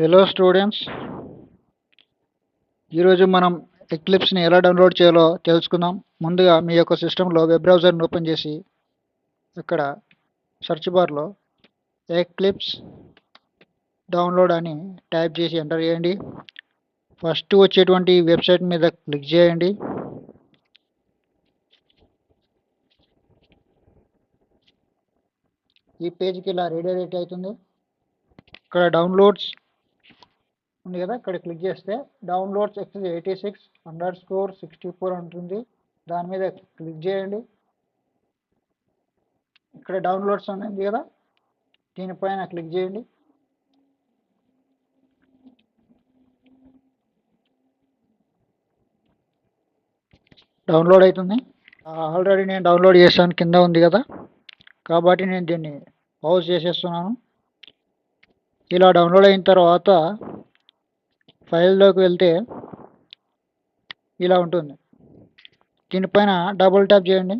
Hello students, ఈరోజు మనం ఎక్లిప్స్ని ఎలా డౌన్లోడ్ చేయాలో తెలుసుకుందాం. ముందుగా మీ యొక్క సిస్టంలో వెబ్ బ్రౌజర్ని ఓపెన్ చేసి ఇక్కడ సెర్చ్ బార్లో ఎక్లిప్స్ డౌన్లోడ్ అని టైప్ చేసి ఎంటర్ చేయండి. ఫస్ట్ వచ్చేటువంటి వెబ్సైట్ మీద క్లిక్ చేయండి. ఈ పేజ్కి ఇలా రీడైరెక్ట్ అవుతుంది. ఇక్కడ డౌన్లోడ్స్ ఉంది కదా, ఇక్కడ క్లిక్ చేస్తే డౌన్లోడ్స్ x86_64 ఉంటుంది. దాని మీద క్లిక్ చేయండి. ఇక్కడ డౌన్లోడ్స్ ఉంది కదా, దీనిపైన క్లిక్ చేయండి. డౌన్లోడ్ అవుతుంది. ఆల్రెడీ నేను డౌన్లోడ్ చేశాను, కింద ఉంది కదా, కాబట్టి నేను దీన్ని పౌజ్ చేసేస్తున్నాను. ఇలా డౌన్లోడ్ అయిన తర్వాత ఫైల్లోకి వెళ్తే ఇలా ఉంటుంది. దీనిపైన డబుల్ ట్యాప్ చేయండి.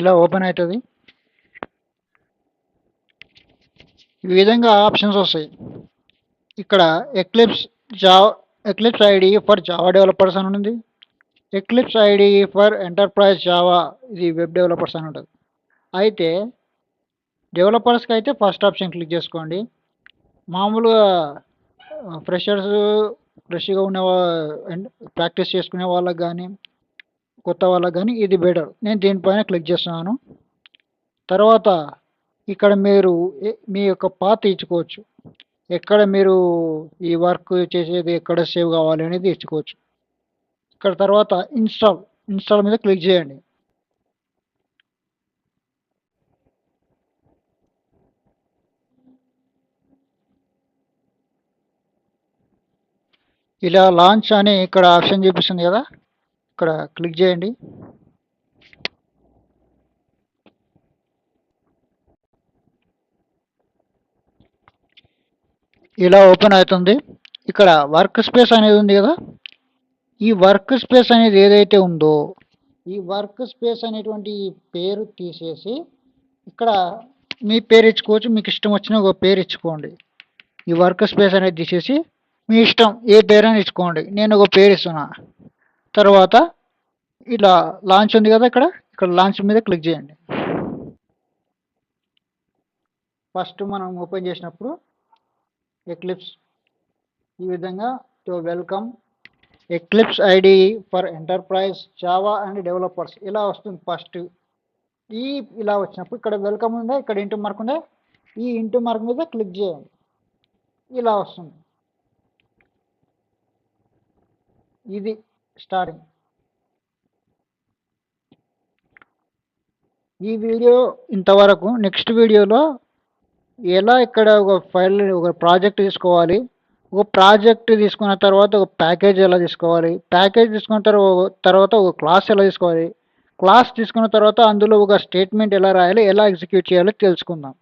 ఇలా ఓపెన్ అవుతుంది. ఈ విధంగా ఆప్షన్స్ వస్తాయి. ఇక్కడ eclipse ID for Java developers అని ఉంది. Eclipse ID for enterprise Java, ఇది వెబ్ డెవలపర్స్ అని ఉంటుంది. అయితే డెవలపర్స్కి అయితే ఫస్ట్ ఆప్షన్ క్లిక్ చేసుకోండి. మామూలుగా ఫ్రెష్గా ఉన్న ప్రాక్టీస్ చేసుకునే వాళ్ళకి కానీ కొత్త వాళ్ళకి కానీ ఇది బెటర్. నేను దీనిపైన క్లిక్ చేస్తున్నాను. తర్వాత ఇక్కడ మీరు మీ యొక్క పాత్ ఇచ్చుకోవచ్చు. ఎక్కడ మీరు ఈ వర్క్ చేసేది ఎక్కడ సేవ్ కావాలి అనేది ఇచ్చుకోవచ్చు. ఇక్కడ తర్వాత ఇన్స్టాల్ మీద క్లిక్ చేయండి. ఇలా లాంచ్ అని ఇక్కడ ఆప్షన్ చూపిస్తుంది కదా, ఇక్కడ క్లిక్ చేయండి. ఇలా ఓపెన్ అవుతుంది. ఇక్కడ వర్క్ స్పేస్ అనేది ఉంది కదా, ఈ వర్క్ స్పేస్ అనేది ఏదైతే ఉందో ఈ వర్క్ స్పేస్ అనేటువంటి పేరు తీసేసి ఇక్కడ మీ పేరు ఇచ్చుకోవచ్చు. మీకు ఇష్టం వచ్చిన ఒక పేరు ఇచ్చుకోండి. ఈ వర్క్ స్పేస్ అనేది తీసేసి మీ ఇష్టం ఏ పేరు అని ఇచ్చుకోండి. నేను ఒక పేరు ఇస్తున్నా. తర్వాత ఇలా లాంచ్ ఉంది కదా, ఇక్కడ లాంచ్ మీద క్లిక్ చేయండి. ఫస్ట్ మనం ఓపెన్ చేసినప్పుడు ఎక్లిప్స్ ఈ విధంగా welcome eclipse ID for enterprise Java and developers ఇలా వస్తుంది. ఫస్ట్ ఇలా వచ్చినప్పుడు ఇక్కడ వెల్కమ్ ఉందా, ఇక్కడ ఇంటూ మార్క్ ఉందా, ఈ ఇంటూ మార్క్ మీద క్లిక్ చేయండి. ఇలా వస్తుంది. ఇది స్టార్టింగ్. ఈ వీడియో ఇంతవరకు. నెక్స్ట్ వీడియోలో ఎలా ఇక్కడ ఒక ఫైల్ ఒక ప్రాజెక్ట్ తీసుకోవాలి, ఒక ప్రాజెక్ట్ తీసుకున్న తర్వాత ఒక ప్యాకేజ్ ఎలా తీసుకోవాలి, ప్యాకేజ్ తీసుకున్న తర్వాత ఒక క్లాస్ ఎలా తీసుకోవాలి, క్లాస్ తీసుకున్న తర్వాత అందులో ఒక స్టేట్మెంట్ ఎలా రాయాలి, ఎలా ఎగ్జిక్యూట్ చేయాలో తెలుసుకుందాం.